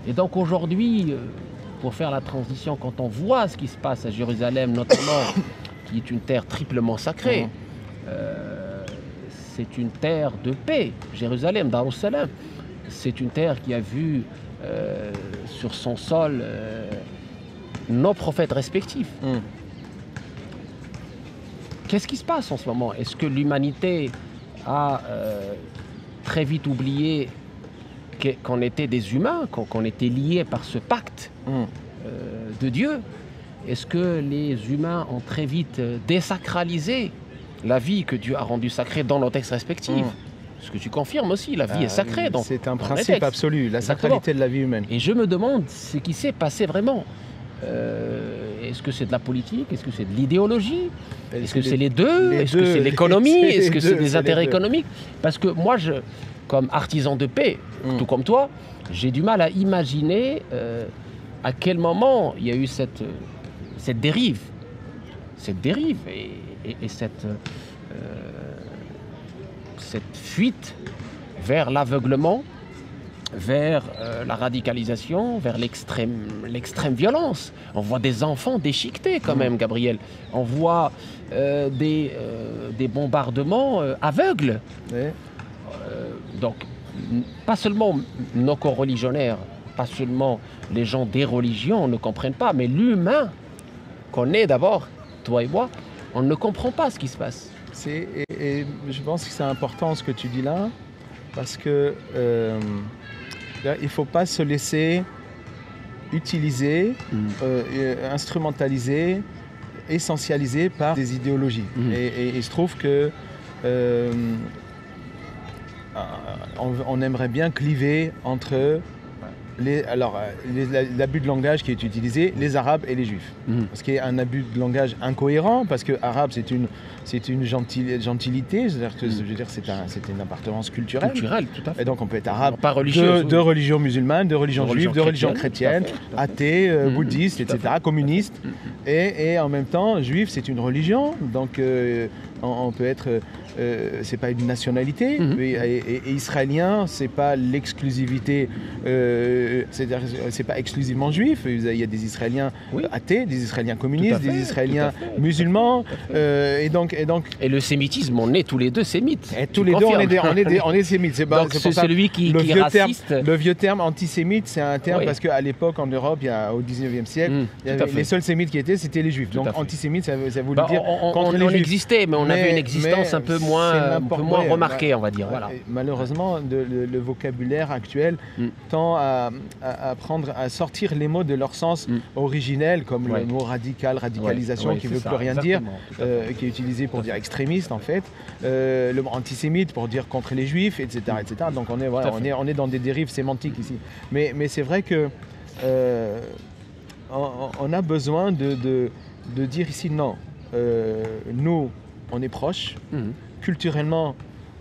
Et donc aujourd'hui, pour faire la transition, quand on voit ce qui se passe à Jérusalem, notamment, qui est une terre triplement sacrée, c'est une terre de paix. Jérusalem, Dar es-Salam, c'est une terre qui a vu sur son sol nos prophètes respectifs. Qu'est-ce qui se passe en ce moment? Est-ce que l'humanité a très vite oublié qu'on était des humains, qu'on était liés par ce pacte de Dieu? Est-ce que les humains ont très vite désacralisé la vie que Dieu a rendue sacrée dans nos textes respectifs? Ce que tu confirmes aussi, la vie est sacrée. C'est un principe absolu, la sacralité de la vie humaine. Et je me demande ce qui s'est passé vraiment. Est-ce que c'est de la politique? Est-ce que c'est de l'idéologie? Est-ce que c'est les deux? Est-ce que c'est l'économie? Est-ce que c'est des intérêts économiques? Parce que moi, comme artisan de paix, tout comme toi, j'ai du mal à imaginer à quel moment il y a eu cette dérive. Cette dérive et cette fuite vers l'aveuglement, vers la radicalisation, vers l'extrême violence. On voit des enfants déchiquetés quand même, Gabriel. On voit des bombardements aveugles. Donc, pas seulement nos co-religionnaires, pas seulement les gens des religions ne comprennent pas, mais l'humain qu'on est d'abord, toi et moi, on ne comprend pas ce qui se passe. Et je pense que c'est important ce que tu dis là, parce que il ne faut pas se laisser utiliser, instrumentaliser, essentialiser par des idéologies. Et il se trouve que on aimerait bien cliver entre l'abus de langage qui est utilisé, les Arabes et les Juifs. Ce qui est un abus de langage incohérent, parce que arabe c'est une gentilité, c'est-à-dire que c'est une appartenance culturelle. Culturelle, tout à fait. Et donc on peut être arabe de religion musulmane, de religion juive, de religion chrétienne, athée, bouddhiste, etc., communiste. Et en même temps, juif c'est une religion, donc on peut être... c'est pas une nationalité, et israélien c'est pas l'exclusivité, c'est-à-dire c'est pas exclusivement juif. Il y a des Israéliens athées, des Israéliens communistes, des Israéliens musulmans, et le sémitisme, on est tous les deux sémites. Et tous les deux on est sémites. C'est celui qui est raciste. Le vieux terme antisémite, c'est un terme parce qu'à l'époque en Europe, au 19e siècle, les seuls sémites qui étaient, c'était les juifs. Donc antisémite, ça voulait dire contre les juifs. On existait, mais on avait une existence un peu moins remarquée, on va dire. Voilà. Malheureusement, le vocabulaire actuel tend à sortir les mots de leur sens originel, comme le mot radical, radicalisation, qui ne veut plus rien dire, qui est utilisé pour dire extrémiste en fait, le mot antisémite pour dire contre les juifs, etc. etc. Donc on est dans des dérives sémantiques ici. Mais c'est vrai que on a besoin de dire ici non. Nous, on est proches. Culturellement,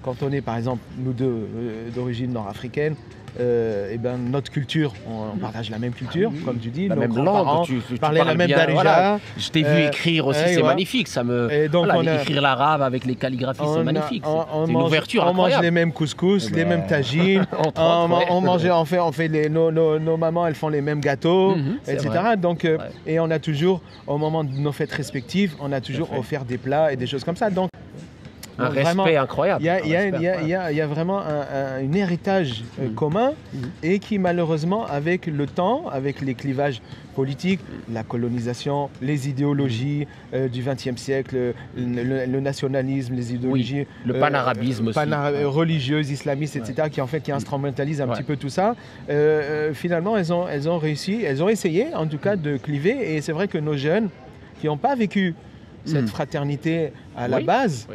quand on est par exemple, nous deux, d'origine nord-africaine, notre culture, on partage la même culture, comme tu dis, la nos même grands-parents parlaient la même bien, darija. Voilà. Je t'ai vu écrire aussi, c'est magnifique. Écrire l'arabe avec les calligraphies, c'est magnifique. C'est une ouverture incroyable. On mange les mêmes couscous, les mêmes tagines. On fait nos mamans, elles font les mêmes gâteaux, etc. Donc, et on a toujours, au moment de nos fêtes respectives, on a toujours offert des plats et des choses comme ça. Donc, un respect incroyable. Il y a vraiment un héritage commun et qui malheureusement avec le temps, avec les clivages politiques, la colonisation, les idéologies du XXe siècle, le nationalisme, les idéologies, le panarabisme aussi, religieuses, islamistes, etc., qui instrumentalisent un petit peu tout ça. Finalement, elles ont réussi, elles ont essayé en tout cas de cliver, et c'est vrai que nos jeunes qui n'ont pas vécu cette fraternité à la base,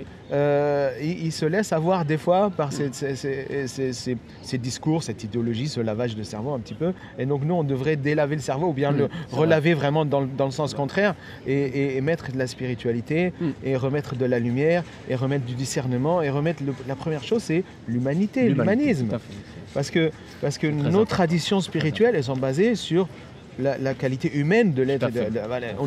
ils se laissent avoir des fois par ces discours, cette idéologie, ce lavage de cerveau un petit peu. Et donc nous, on devrait délaver le cerveau ou bien le relaver vraiment dans le sens contraire et mettre de la spiritualité et remettre de la lumière et remettre du discernement et remettre la première chose, c'est l'humanité, l'humanisme. Parce que nos traditions spirituelles, elles sont basées sur la qualité humaine de l'être.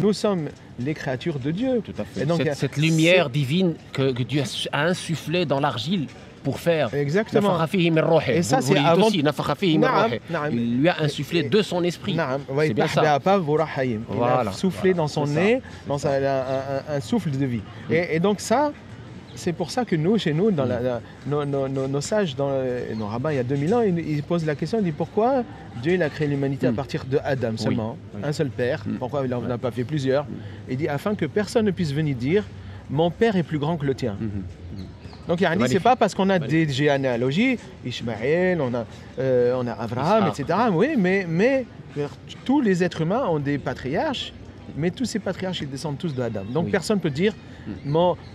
Nous sommes les créatures de Dieu. Tout à fait. Et donc, cette lumière divine que Dieu a insufflée dans l'argile, pour faire. Exactement. Et ça, c'est avant. Aussi, il lui a insufflé de son esprit. C'est bien ça. Il a soufflé dans son nez, dans un souffle de vie. Et donc ça, c'est pour ça que nous, chez nous, dans nos sages, nos rabbins, il y a 2000 ans, ils posent la question, ils disent pourquoi Dieu il a créé l'humanité à partir de Adam seulement, un seul père, pourquoi il n'en a pas fait plusieurs. Il dit afin que personne ne puisse venir dire mon père est plus grand que le tien. Donc c'est pas parce qu'on a des généalogies, Ishmaël, on a Abraham, etc. Oui, mais tous les êtres humains ont des patriarches, mais tous ces patriarches ils descendent tous de Adam. Donc personne ne peut dire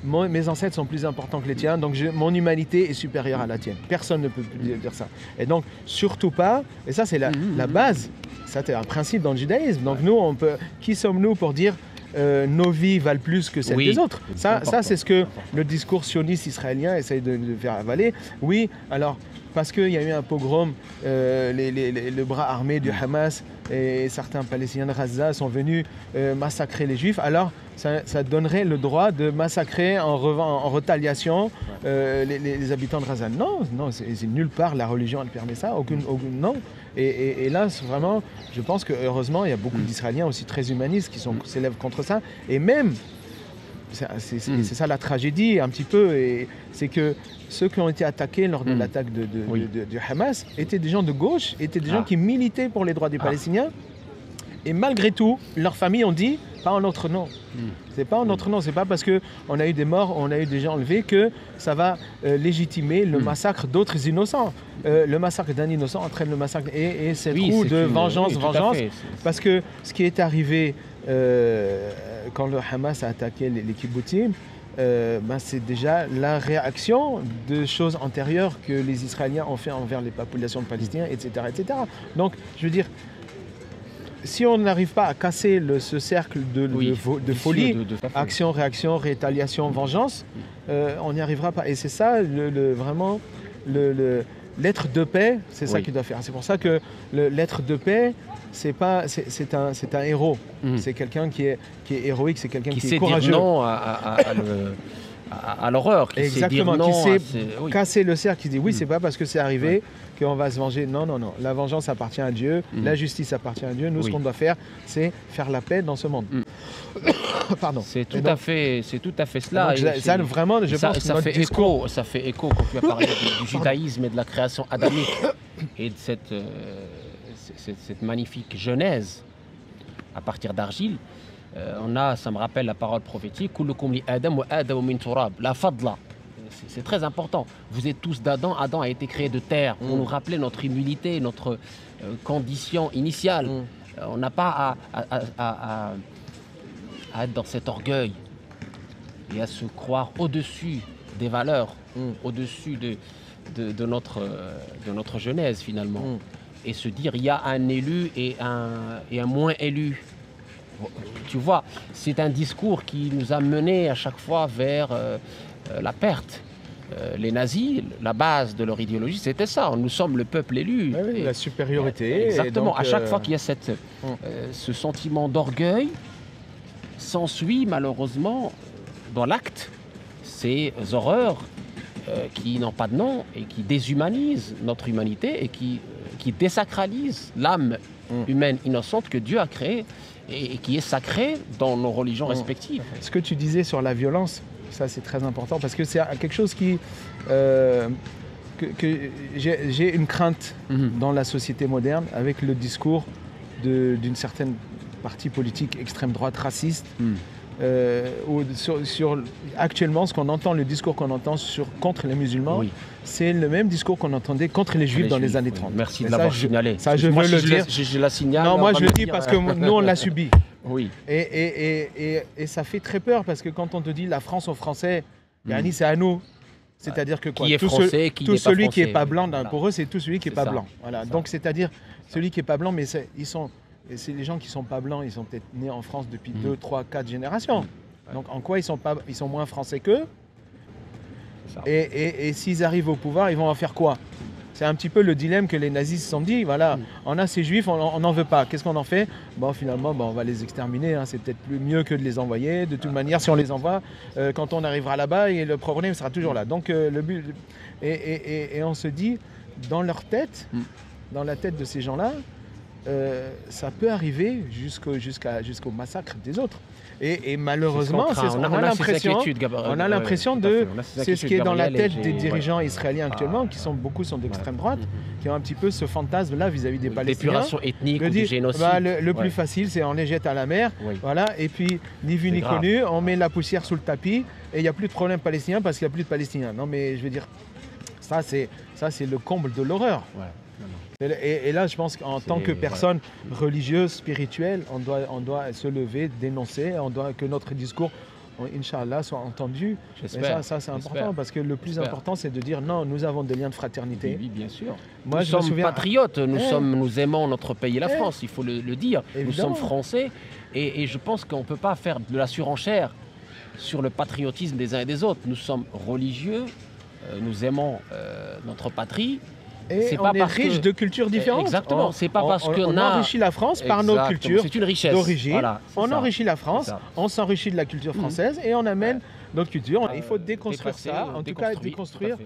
mes ancêtres sont plus importants que les tiens, donc mon humanité est supérieure à la tienne. Personne ne peut dire ça. Et donc surtout pas, et ça c'est la base, ça c'est un principe dans le judaïsme. Donc nous, qui sommes-nous pour dire nos vies valent plus que celles des autres. Ça c'est ce que le discours sioniste israélien essaye de faire avaler. Oui, alors, parce qu'il y a eu un pogrom, le bras armé du Hamas et certains Palestiniens de Gaza sont venus massacrer les Juifs, alors ça donnerait le droit de massacrer en retaliation les habitants de Gaza. Non, c'est nulle part la religion elle permet ça, non. Et là, vraiment, je pense que heureusement, il y a beaucoup d'Israéliens aussi très humanistes qui s'élèvent contre ça. Et même, c'est ça la tragédie un petit peu, c'est que ceux qui ont été attaqués lors de l'attaque du Hamas étaient des gens de gauche, étaient des gens qui militaient pour les droits des Palestiniens. Et malgré tout, leurs familles ont dit pas en notre nom. C'est pas en notre nom, c'est pas parce qu'on a eu des morts, on a eu des gens enlevés que ça va légitimer le massacre d'autres innocents. Le massacre d'un innocent entraîne le massacre et cette roue de vengeance. Parce que ce qui est arrivé quand le Hamas a attaqué les kibbutzim, c'est déjà la réaction de choses antérieures que les Israéliens ont fait envers les populations palestiniennes, etc., etc. Donc, je veux dire, si on n'arrive pas à casser ce cercle de folie, action, réaction, rétaliation, vengeance, on n'y arrivera pas. Et c'est ça, vraiment, l'être de paix, c'est ça qu'il doit faire. C'est pour ça que l'être de paix, c'est un héros. C'est quelqu'un qui est héroïque, c'est quelqu'un qui est courageux. Qui sait dire non à l'horreur. Exactement, qui sait casser le cercle, qui dit oui, c'est pas parce que c'est arrivé qu'on va se venger. Non. La vengeance appartient à Dieu, la justice appartient à Dieu. Nous, ce qu'on doit faire, c'est faire la paix dans ce monde. Pardon. C'est tout à fait cela. Donc, ça, vraiment, je pense que ça fait écho quand tu as parlé du judaïsme et de la création adamique et de cette magnifique genèse à partir d'argile. Ça me rappelle la parole prophétique, la fadla. C'est très important. Vous êtes tous d'Adam. Adam a été créé de terre pour nous rappeler notre humilité, notre condition initiale. On n'a pas à être dans cet orgueil et à se croire au-dessus des valeurs, au-dessus de notre genèse finalement. Et se dire il y a un élu et un moins élu. Tu vois, c'est un discours qui nous a menés à chaque fois vers la perte. Les nazis, la base de leur idéologie, c'était ça. Nous sommes le peuple élu. Oui, la supériorité. Exactement. Donc, à chaque fois qu'il y a ce sentiment d'orgueil, s'ensuit malheureusement dans l'acte ces horreurs qui n'ont pas de nom et qui déshumanisent notre humanité et qui désacralisent l'âme humaine innocente que Dieu a créée et qui est sacrée dans nos religions respectives. Ce que tu disais sur la violence, ça c'est très important parce que c'est quelque chose que j'ai une crainte dans la société moderne avec le discours d'une certaine partie politique extrême droite raciste. Actuellement, le discours qu'on entend contre les musulmans, c'est le même discours qu'on entendait contre les juifs dans les années 30. Merci de l'avoir signalé. Ça, je veux le dire. Je la signale. Non, moi je le dis parce que nous, on l'a subi. Oui. Et ça fait très peur parce que quand on te dit la France aux Français, c'est à nous. C'est-à-dire que quoi, tout celui qui n'est pas blanc, pour eux, c'est tout celui qui n'est pas blanc. Voilà. Donc, c'est-à-dire celui qui n'est pas blanc, mais c'est les gens qui ne sont pas blancs, ils sont peut-être nés en France depuis 2, 3, 4 générations. Donc en quoi ils sont moins français qu'eux? Et s'ils arrivent au pouvoir, ils vont en faire quoi? C'est un petit peu le dilemme que les nazis se sont dit. Voilà, on a ces juifs, on n'en veut pas. Qu'est-ce qu'on en fait? Bon, finalement, on va les exterminer. Hein. C'est peut-être mieux que de les envoyer. De toute manière, si on les envoie, quand on arrivera là-bas, et le problème sera toujours là. Donc, le but. Et on se dit, dans leur tête, dans la tête de ces gens-là, ça peut arriver jusqu'au massacre des autres. Et malheureusement, on a l'impression de... C'est ce qui est dans la tête des dirigeants israéliens actuellement, qui beaucoup sont d'extrême droite, qui ont un petit peu ce fantasme-là vis-à-vis des Palestiniens. L'épuration ethnique ou du génocide. Le plus facile, c'est on les jette à la mer, voilà, et puis ni vu ni connu, on met la poussière sous le tapis, et il n'y a plus de problème palestinien parce qu'il n'y a plus de Palestiniens. Non mais je veux dire, ça c'est le comble de l'horreur. Et là, je pense qu'en tant que personne religieuse, spirituelle, on doit se lever, dénoncer, que notre discours, Inch'Allah, soit entendu. Et ça c'est important, parce que le plus important, c'est de dire non, nous avons des liens de fraternité. Oui, bien sûr. Nous sommes patriotes, nous aimons notre pays, la France, il faut le dire. Évidemment. Nous sommes français, et je pense qu'on ne peut pas faire de la surenchère sur le patriotisme des uns et des autres. Nous sommes religieux, nous aimons notre patrie. Et on est riche de cultures différentes. Exactement. C'est pas parce qu'on enrichit la France par nos cultures. C'est une richesse d'origine. Voilà, on enrichit la France, on s'enrichit de la culture française et on amène notre culture. Il faut déconstruire ça. En tout cas, déconstruire.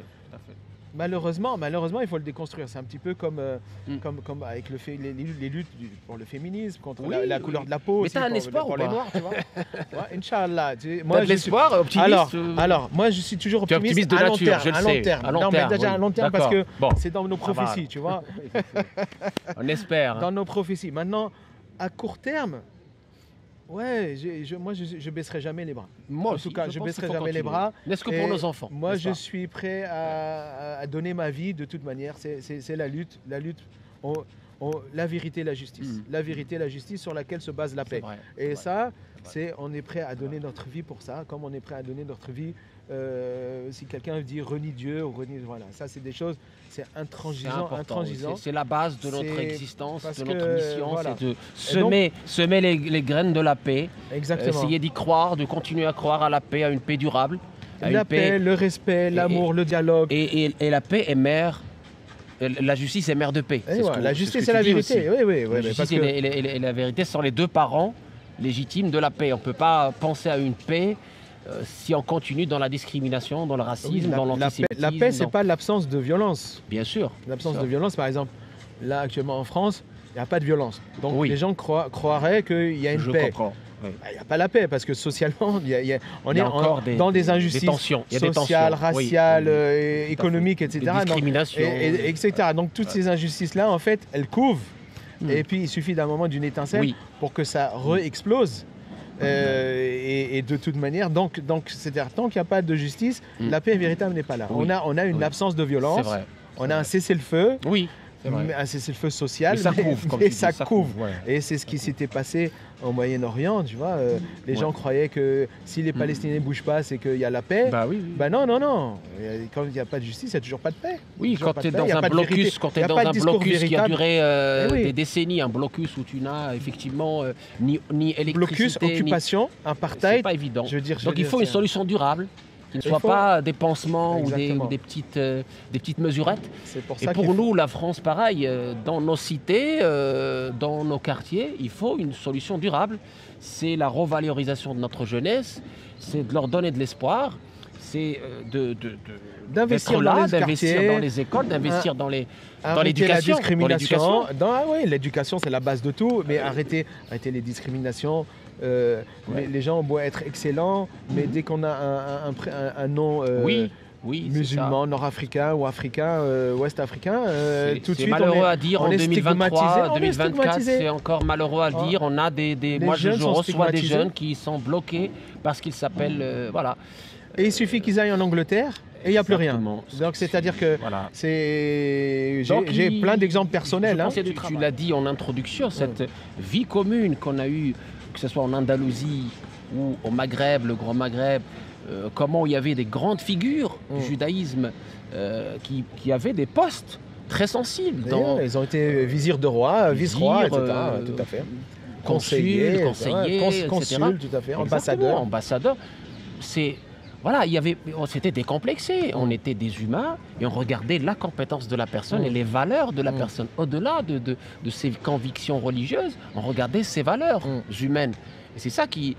Malheureusement, il faut le déconstruire. C'est un petit peu comme avec les luttes pour le féminisme, contre la couleur de la peau. Mais t'as un espoir pour les Noirs, tu vois. Inch'Allah. Moi, de l'espoir, optimiste. Alors, moi, je suis toujours optimiste à long terme. Non, mais déjà à long terme parce que c'est dans nos prophéties, tu vois. On espère. Dans nos prophéties. Maintenant, à court terme. Ouais, moi je baisserai jamais les bras. Moi en tout cas, je baisserai jamais les bras. N'est-ce que pour nos enfants? Moi, je suis prêt à donner ma vie de toute manière. C'est la lutte, la vérité, la justice. La vérité, la justice sur laquelle se base la paix. Et ça, on est prêt à donner notre vie pour ça, comme on est prêt à donner notre vie. Si quelqu'un dit renie Dieu ou renie, voilà, ça c'est des choses, c'est intransigeant. C'est la base de notre existence, de notre mission, c'est de semer les graines de la paix. Exactement. Essayer d'y croire, de continuer à croire à la paix, à une paix durable. La paix, le respect, l'amour, le dialogue. Et la paix est mère. La justice est mère de paix. La justice c'est la vérité. Oui, la justice et la vérité sont les deux parents légitimes de la paix. On ne peut pas penser à une paix si on continue dans la discrimination, dans le racisme, dans l'antisémitisme. La paix, ce n'est pas l'absence de violence. Bien sûr. L'absence de violence, par exemple, là actuellement en France, il n'y a pas de violence. Donc les gens croiraient qu'il y a une paix. Je comprends. Il n'y a pas la paix parce que socialement, on est encore dans des injustices sociales, raciales, économiques, etc. Des discriminations. Etc. Donc toutes ces injustices-là, en fait, elles couvent. Et puis il suffit d'un moment, d'une étincelle pour que ça re-explose. Et de toute manière, donc c'est-à-dire tant qu'il n'y a pas de justice, la paix véritable n'est pas là. On a une absence de violence, on a un cessez-le-feu. Un cessez-le-feu social, mais ça couve. Et c'est ce qui s'était passé au Moyen-Orient, tu vois. Les gens croyaient que si les Palestiniens ne bougent pas, c'est qu'il y a la paix. Non. Quand il n'y a pas de justice, il n'y a toujours pas de paix. Oui, quand tu es dans un blocus, qui a duré des décennies, un blocus où tu n'as effectivement ni électricité, blocus, occupation, apartheid. C'est pas évident. Donc il faut une solution durable. Qui ne soit pas des pansements ou des petites mesurettes. Pour nous, la France, pareil, dans nos cités, dans nos quartiers, il faut une solution durable. C'est la revalorisation de notre jeunesse, c'est de leur donner de l'espoir, c'est d'investir dans les écoles, d'investir dans l'éducation. La discrimination. L'éducation, c'est la base de tout, mais arrêter les discriminations. Les gens vont être excellents, mais dès qu'on a un nom musulman, nord-africain ou africain, ouest-africain, tout de suite malheureux à dire en 2023, 2024, c'est encore malheureux à dire. On a moi je reçois des jeunes qui sont bloqués parce qu'ils s'appellent Et il suffit qu'ils aillent en Angleterre et il n'y a plus rien. Donc c'est-à-dire que j'ai plein d'exemples personnels. Tu l'as dit en introduction, cette vie commune qu'on a eue, que ce soit en Andalousie ou au Maghreb, le Grand Maghreb, comment il y avait des grandes figures du judaïsme qui avaient des postes très sensibles. Ils ont été vizirs de roi, vice-roi, etc. Tout à fait. Conseillers, consul, tout à fait. Ambassadeurs. Ambassadeurs. voilà, on s'était décomplexé, on était des humains et on regardait la compétence de la personne et les valeurs de la personne. Au-delà de ses convictions religieuses, on regardait ses valeurs humaines. Et c'est ça qui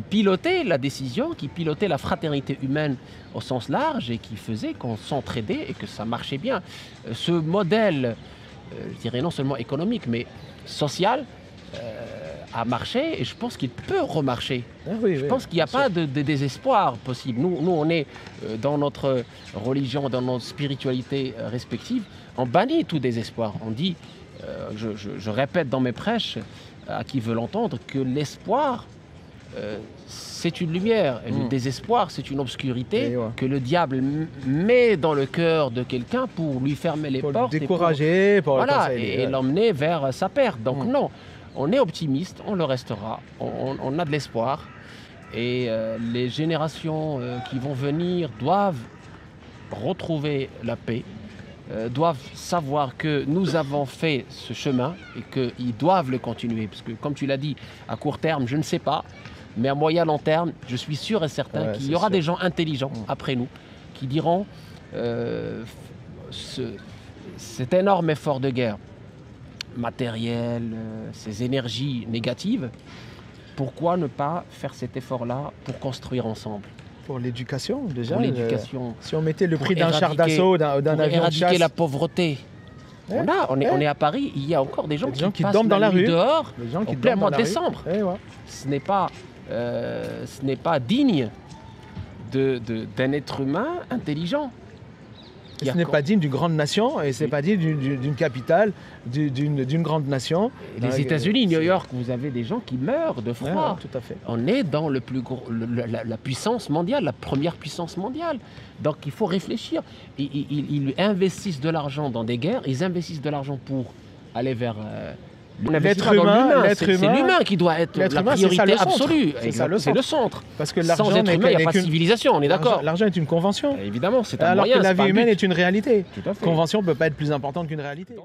pilotait la décision, qui pilotait la fraternité humaine au sens large et qui faisait qu'on s'entraidait et que ça marchait bien. Ce modèle, je dirais non seulement économique, mais social, a marché et je pense qu'il peut remarcher. Je pense qu'il n'y a pas de désespoir possible. Nous, on est dans notre religion, dans notre spiritualité respective, on bannit tout désespoir. On dit, je répète dans mes prêches à qui veut l'entendre, que l'espoir, c'est une lumière et le désespoir, c'est une obscurité que le diable met dans le cœur de quelqu'un pour lui fermer les portes. Le décourager, et l'emmener vers sa perte. Donc non. On est optimiste, on le restera, on a de l'espoir et les générations qui vont venir doivent retrouver la paix, doivent savoir que nous avons fait ce chemin et qu'ils doivent le continuer. Parce que comme tu l'as dit, à court terme, je ne sais pas, mais à moyen long terme, je suis sûr et certain qu'il y aura des gens intelligents après nous qui diront cet énorme effort de guerre matériel, ces énergies négatives, pourquoi ne pas faire cet effort-là pour construire ensemble? Pour l'éducation, déjà. Pour l'éducation. Si on mettait le prix d'un char d'assaut, d'un avion de chasse... éradiquer la pauvreté. On est à Paris, il y a encore des gens qui passent dorment dans la rue dehors en plein mois de décembre. Ce n'est pas digne d'un être humain intelligent. Ce n'est pas digne d'une grande nation et ce n'est pas digne d'une capitale, d'une grande nation. Les États-Unis, New York, vous avez des gens qui meurent de froid. Tout à fait. On est dans la puissance mondiale, la première puissance mondiale. Donc il faut réfléchir. Ils investissent de l'argent dans des guerres, ils investissent de l'argent pour aller vers... L'être humain, c'est l'humain qui doit être la priorité absolue. C'est le centre. Parce que sans être humain, il n'y a pas de civilisation, on est d'accord. L'argent est une convention. Évidemment, c'est un alors moyen. Alors que la vie humaine est une réalité. Tout à fait. Convention ne peut pas être plus importante qu'une réalité.